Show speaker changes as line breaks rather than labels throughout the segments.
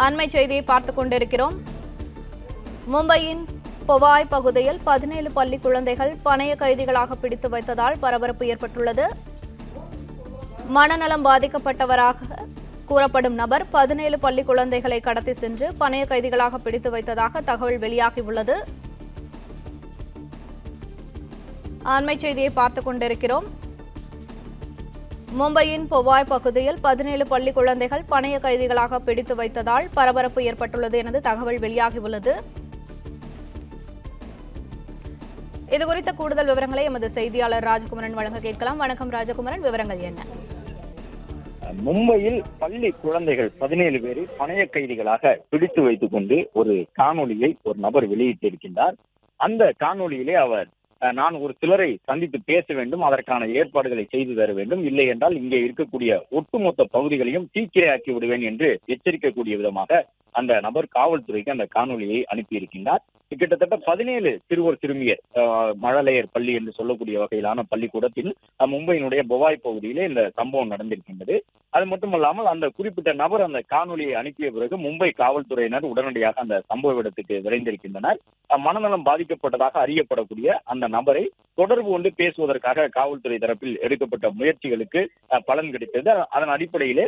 அண்மை செய்தியை பார்த்துக் கொண்டிருக்கிறோம். மும்பையின் பொவாய் பகுதியில் 17 பள்ளி குழந்தைகள் பணைய கைதிகளாக பிடித்து வைத்ததால் பரபரப்பு ஏற்பட்டுள்ளது. மனநலம் பாதிக்கப்பட்டவராக கூறப்படும் நபர் 17 பள்ளி குழந்தைகளை கடத்தி சென்று பணைய கைதிகளாக பிடித்து வைத்ததாக தகவல் வெளியாகியுள்ளது. அண்மை செய்தியை பார்த்துக் கொண்டிருக்கிறோம். மும்பையின் பொவாய் பகுதியில் 17 பள்ளி குழந்தைகள் பணைய கைதிகளாக பிடித்து வைத்ததால் பரபரப்பு ஏற்பட்டுள்ளது என தகவல் வெளியாகியுள்ளது. இதுகுறித்த கூடுதல் விவரங்களை எமது செய்தியாளர் ராஜகுமரன் வழங்க கேட்கலாம். வணக்கம் ராஜகுமரன், விவரங்கள் என்ன?
மும்பையில் பள்ளி குழந்தைகள் 17 பேரை பணைய கைதிகளாக பிடித்து வைத்துக் கொண்டு ஒரு காணொலியை ஒரு நபர் வெளியிட்டிருக்கின்றார். அந்த காணொலியிலே அவர் நான் ஒரு சிலரை சந்தித்து பேச வேண்டும், அதற்கான ஏற்பாடுகளை செய்து தர வேண்டும், இல்லை என்றால் இங்கே இருக்கக்கூடிய ஒட்டுமொத்த பகுதிகளையும் தீக்கிரையாக்கி விடுவேன் என்று எச்சரிக்கக்கூடிய விதமாக அந்த நபர் காவல்துறைக்கு அந்த காணொலியை அனுப்பியிருக்கின்றார். கிட்டத்தட்ட 17 சிறுவர் சிறுமியர் மழலையர் பள்ளி என்று சொல்லக்கூடிய வகையிலான பள்ளிக்கூடத்தில் மும்பையினுடைய பொவாய் பகுதியிலே இந்த சம்பவம் நடந்திருக்கின்றது. அது மட்டுமல்லாமல் அந்த குறிப்பிட்ட நபர் அந்த காணொலியை அனுப்பிய பிறகு மும்பை காவல்துறையினர் உடனடியாக அந்த சம்பவ இடத்துக்கு விரைந்திருக்கின்றனர். மனநலம் பாதிக்கப்பட்டதாக அறியப்படக்கூடிய அந்த நபரை தொடர்பு கொண்டு பேசுவதற்காக காவல்துறை தரப்பில் எடுக்கப்பட்ட முயற்சிகளுக்கு பலன் கிடைத்தது. அதன் அடிப்படையிலே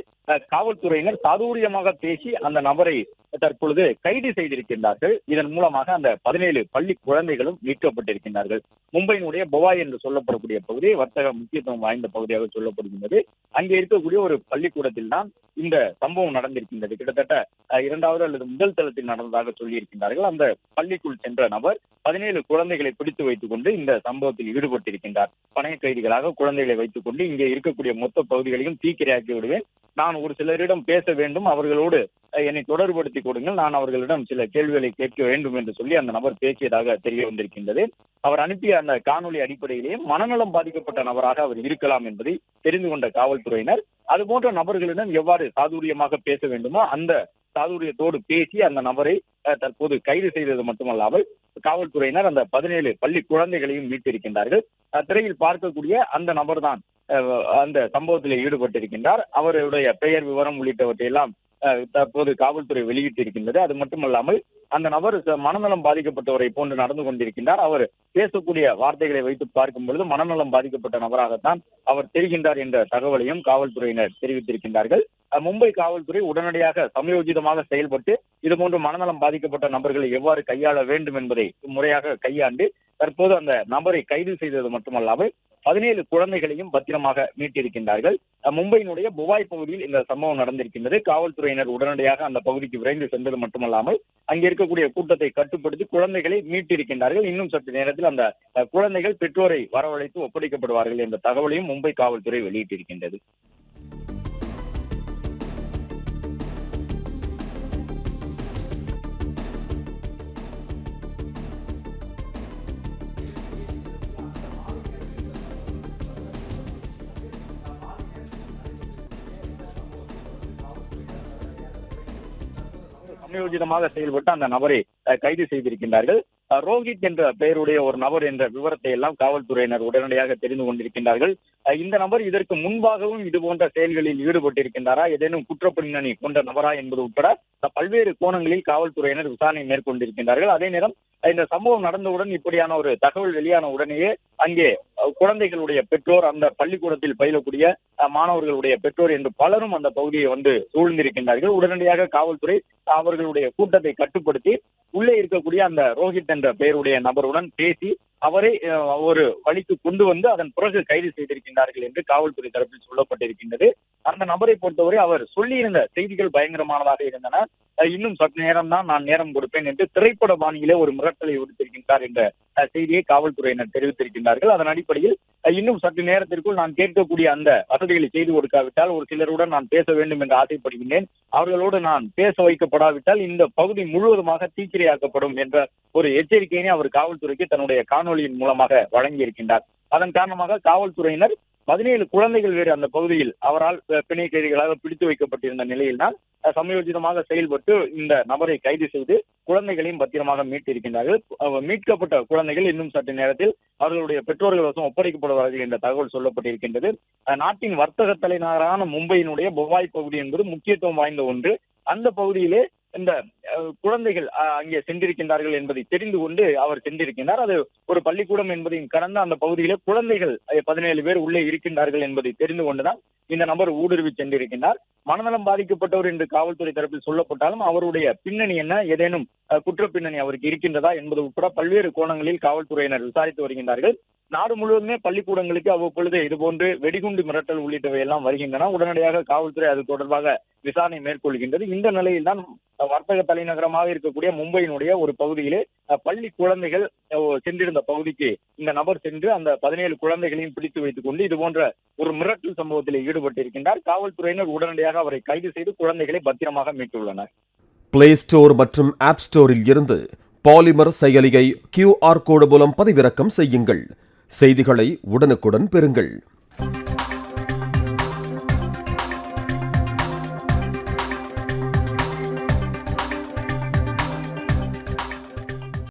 காவல்துறையினர் சாதுரியமாக பேசி அந்த நபரை தற்பொழுது கைது செய்திருக்கின்றார்கள். இதன் மூலமாக அந்த 17 பள்ளி குழந்தைகளும் மீட்கப்பட்டிருக்கின்றார்கள். மும்பையினுடைய பொவாய் என்று சொல்லப்படக்கூடிய பகுதி வர்த்தக முக்கியத்துவம் வாய்ந்த பகுதியாக சொல்லப்படுகின்றது. அங்கே இருக்கக்கூடிய ஒரு பள்ளிக்கூடத்தில் தான் இந்த சம்பவம் நடந்திருக்கின்றது. கிட்டத்தட்ட 2வது அல்லது முதல் தளத்தில் நடந்ததாக சொல்லியிருக்கின்றார்கள். அந்த பள்ளிக்குள் சென்ற நபர் 17 குழந்தைகளை பிடித்து வைத்துக் கொண்டு இந்த சம்பவத்தில் ஈடுபட்டிருக்கின்றார். பணைய கைதிகளாக குழந்தைகளை வைத்துக் கொண்டு இங்கே இருக்கக்கூடிய மொத்த பகுதிகளையும் தீக்கிரையாக்கி விடுவேன், நான் ஒரு சிலரிடம் பேச வேண்டும், அவர்களோடு என்னை தொடர்புபடுத்திக் கொடுங்கள், நான் அவர்களிடம் சில கேள்விகளை கேட்க வேண்டும் என்று சொல்லி அந்த நபர் பேசியதாக தெரிய வந்திருக்கின்றது. அவர் அனுப்பிய அந்த காணொலி அடிப்படையிலேயே மனநலம் பாதிக்கப்பட்ட நபராக அவர் இருக்கலாம் என்பதை தெரிந்து கொண்ட காவல்துறையினர் அதுபோன்ற நபர்களிடம் எவ்வாறு சாதுரியமாக பேச வேண்டுமோ அந்த சாதுரியத்தோடு பேசி அந்த நபரை தற்போது கைது செய்தது மட்டுமல்லாமல் காவல்துறையினர் அந்த 17 பள்ளி குழந்தைகளையும் மீட்டிருக்கின்றார்கள். திரையில் பார்க்கக்கூடிய அந்த நபர் தான் அந்த சம்பவத்தில் ஈடுபட்டிருக்கின்றார். அவருடைய பெயர் விவரம் உள்ளிட்டவற்றை எல்லாம் தற்போது காவல்துறை வெளியிட்டிருக்கின்றது. அது மட்டுமல்லாமல் அந்த நபர் மனநலம் பாதிக்கப்பட்டவரை போன்று நடந்து கொண்டிருக்கின்றார். அவர் பேசக்கூடிய வார்த்தைகளை வைத்து பார்க்கும் பொழுது மனநலம் பாதிக்கப்பட்ட நபராகத்தான் அவர் தெரிகின்றார் என்ற தகவலையும் காவல்துறையினர் தெரிவித்திருக்கின்றார்கள். மும்பை காவல்துறை உடனடியாக சமயோஜிதமாக செயல்பட்டு இதுபோன்று மனநலம் பாதிக்கப்பட்ட நபர்களை எவ்வாறு கையாள வேண்டும் என்பதை முறையாக கையாண்டு தற்போது அந்த நபரை கைது செய்தது மட்டுமல்லாமல் 17 குழந்தைகளையும் பத்திரமாக மீட்டிருக்கின்றார்கள். மும்பையினுடைய பொவாய் பகுதியில் இந்த சம்பவம் நடந்திருக்கின்றது. காவல்துறையினர் உடனடியாக அந்த பகுதிக்கு விரைந்து சென்றது மட்டுமல்லாமல் அங்கே இருக்கக்கூடிய கூட்டத்தை கட்டுப்படுத்தி குழந்தைகளை மீட்டிருக்கின்றார்கள். இன்னும் சற்று நேரத்தில் அந்த குழந்தைகள் பெற்றோரை வரவழைத்து ஒப்படைக்கப்படுவார்கள் என்ற தகவலையும் மும்பை காவல்துறை வெளியிட்டிருக்கின்றது. சமயோஜிதமாக செயல்பட்டு அந்த நபரை கைது செய்திருக்கின்றார்கள். ரோஹித் என்ற பெயருடைய ஒரு நபர் என்ற விவரத்தை எல்லாம் காவல்துறையினர் உடனடியாக தெரிந்து கொண்டிருக்கின்றார்கள். இந்த நபர் இதற்கு முன்பாகவும் இது போன்ற செயல்களில் ஈடுபட்டிருக்கின்றாரா, ஏதேனும் குற்றப்பின்னணி கொண்ட நபரா என்பது உட்பட பல்வேறு கோணங்களில் காவல்துறையினர் விசாரணை மேற்கொண்டிருக்கின்றார்கள். அதே நேரம் இந்த சம்பவம் நடந்தவுடன் இப்படியான ஒரு தகவல் வெளியான உடனேயே அங்கே குழந்தைகளுடைய பெற்றோர், அந்த பள்ளிக்கூடத்தில் பயிலக்கூடிய மாணவர்களுடைய பெற்றோர் என்று பலரும் அந்த பகுதியை வந்து சூழ்ந்திருக்கின்றார்கள். உடனடியாக காவல்துறை அவர்களுடைய கூட்டத்தை கட்டுப்படுத்தி உள்ளே இருக்கக்கூடிய அந்த ரோஹித் என்ற பெயருடைய நபருடன் பேசி அவரை ஒரு வழிக்கு கொண்டு வந்து அதன் பிறகு கைது செய்திருக்கின்றார்கள் என்று காவல்துறை தரப்பில் சொல்லப்பட்டிருக்கின்றது. அந்த நபரை பொறுத்தவரை அவர் சொல்லியிருந்த செய்திகள் பயங்கரமானதாக இருந்தன. இன்னும் சற்று நேரம் தான் நான் நேரம் கொடுப்பேன் என்று திரைப்பட பாணியிலே ஒரு மிரட்டலை விடுத்திருக்கின்றார் என்ற செய்தியை காவல்துறையினர் தெரிவித்திருக்கின்றார்கள். அதன் அடிப்படையில் இன்னும் சற்று நேரத்திற்குள் நான் கேட்கக்கூடிய அந்த வசதிகளை செய்து கொடுக்காவிட்டால், ஒரு சிலருடன் நான் பேச வேண்டும் என்று ஆசைப்படுகின்றேன், அவர்களோடு நான் பேச வைக்கப்படாவிட்டால் இந்த பகுதி முழுவதுமாக தீக்கிரையாக்கப்படும் என்ற ஒரு எச்சரிக்கையினை அவர் காவல்துறைக்கு தன்னுடைய காணொலியின் மூலமாக வழங்கியிருக்கின்றார். அதன் காரணமாக காவல்துறையினர் 17 குழந்தைகள் வேறு அந்த பகுதியில் அவரால் பிணை கைதிகளாக பிடித்து வைக்கப்பட்டிருந்த நிலையில்தான் சமயோஜிதமாக செயல்பட்டு இந்த நபரை கைது செய்து குழந்தைகளையும் பத்திரமாக மீட்டிருக்கின்றார்கள். மீட்கப்பட்ட குழந்தைகள் இன்னும் சற்று நேரத்தில் அவர்களுடைய பெற்றோர்கள் வசம் ஒப்படைக்கப்படுவார்கள் என்ற தகவல் சொல்லப்பட்டிருக்கின்றது. நாட்டின் வர்த்தக தலைநகரான மும்பையினுடைய பொவாய் பகுதி என்பது முக்கியத்துவம் வாய்ந்த ஒன்று. அந்த பகுதியிலே இந்த குழந்தைகள் அங்கே சென்றிருக்கின்றார்கள் என்பதை தெரிந்து கொண்டு அவர் சென்றிருக்கின்றார். அது ஒரு பள்ளிக்கூடம் என்பதையும் கடந்த அந்த பகுதியிலே குழந்தைகள் 17 பேர் உள்ளே இருக்கின்றார்கள் என்பதை தெரிந்து கொண்டுதான் இந்த நபர் ஊடுருவி சென்றிருக்கின்றார். மனநலம் பாதிக்கப்பட்டவர் என்று காவல்துறை தரப்பில் சொல்லப்பட்டாலும் அவருடைய பின்னணி என்ன, ஏதேனும் குற்ற பின்னணி அவருக்கு இருக்கின்றதா என்பது உட்பட பல்வேறு கோணங்களில் காவல்துறையினர் விசாரித்து வருகின்றார்கள். நாடு முழுவதுமே பள்ளிக்கூடங்களுக்கு அவ்வப்பொழுது இதுபோன்று வெடிகுண்டு மிரட்டல் உள்ளிட்டவை எல்லாம் வருகின்றன. உடனடியாக காவல்துறை அது தொடர்பாக விசாரணை மேற்கொள்கின்றது. இந்த நிலையில் தான் வர்த்தக தலைநகரமாக இருக்கக்கூடிய மும்பையினுடைய ஒரு பகுதியிலே பள்ளி குழந்தைகள் சென்றிருந்த பகுதிக்கு இந்த நபர் சென்று அந்த 17 குழந்தைகளையும் பிடித்து வைத்துக் கொண்டு இது போன்ற ஒரு மிரட்டல் சம்பவத்தில் ஈடுபட்டிருக்கின்றார். காவல்துறையினர் உடனடியாக அவரை கைது செய்து குழந்தைகளை பத்திரமாக மீட்டுள்ளனர்.
பிளே ஸ்டோர் மற்றும் ஆப் ஸ்டோரில் இருந்து பாலிமர் செயலியை QR கோடு மூலம் பதிவிறக்கம் செய்யுங்கள். செய்திகளை உடனுக்குடன் பெறுங்கள்.